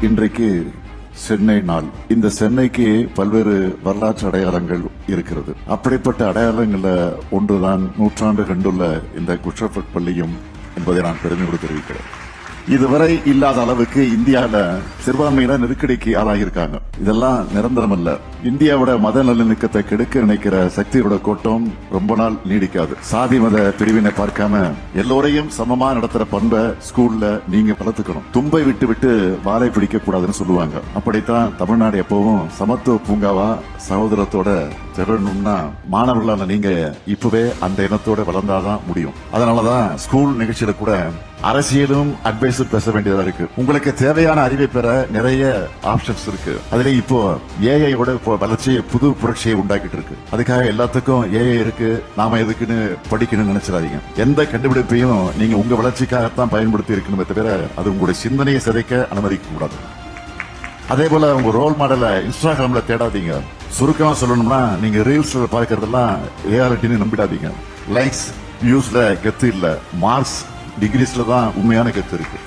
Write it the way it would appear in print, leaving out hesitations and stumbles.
இன்றைக்கு சென்னை நாள். இந்த சென்னைக்கு பல்வேறு வரலாற்று அடையாளங்கள் இருக்கிறது. அப்படிப்பட்ட அடையாளங்கள்ல ஒன்றுதான் நூற்றாண்டு கண்டுள்ள இந்த குற்றப்பட் பள்ளியும் என்பதை நான் பெருமையோடு தெரிவிக்கிறேன். இதுவரை இல்லாத அளவுக்கு இந்தியாவில சிறுபான்மையினர் நெருக்கடிக்கு ஆளாகியிருக்காங்க. இதெல்லாம் நிரந்தரம் அல்ல. இந்தியாவோட மத நல்லிணக்கத்தை கெடுக்க நினைக்கிற சக்தியோட கூட்டம் ரொம்ப நாள் நீடிக்காது. சாதி மத பிரிவினை பார்க்காம எல்லோரையும் சமமா நடத்துற பண்பை ஸ்கூல்ல நீங்க வளர்த்துக்கணும். தும்பை விட்டு விட்டு வாழை பிடிக்க கூடாதுன்னு சொல்லுவாங்க. அப்படித்தான் தமிழ்நாடு எப்பவும் சமத்துவ பூங்காவா சகோதரத்தோட திரணும்னா மாணவர்களான நீங்க இப்பவே அந்த இனத்தோட வளர்ந்தாதான் முடியும். அதனாலதான் ஸ்கூல் நிகழ்ச்சியில கூட அரசியலும் அட்வைஸும் பேச வேண்டியதா இருக்கு. உங்களுக்கு தேவையான அறிவை பெற நிறைய ஆப்ஷன்ஸ் இருக்கு. அதுல இப்போ ஏஐயோட வளர்ச்சி புது புரட்சியை உண்டாக்கிட்டு இருக்கு. அதுக்காக எல்லாத்துக்கும் ஏஐ இருக்கு, நாம எதுக்குன்னு படிக்கணும்னு நினைச்சிடாதீங்க. எந்த கண்டுபிடிப்பையும் நீங்க உங்க வளர்ச்சிக்காகத்தான் பயன்படுத்தி இருக்கணுமே தவிர அது உங்களுடைய சிந்தனையை சிதைக்க அனுமதிக்க கூடாது. அதே போல உங்க ரோல் மாடலை இன்ஸ்டாகிராம்ல தேடாதீங்க. சுருக்கமா சொல்லணும்னா நீங்க ரீல்ஸ்ல பார்க்கறதெல்லாம் ரியாலிட்டின்னு நம்பிடாதீங்க. லைக்ஸ் வியூஸ்ல கெத்து இல்ல, மார்க்ஸ் டிகிரிஸ்ல தான் உண்மையான கெத்து இருக்கு.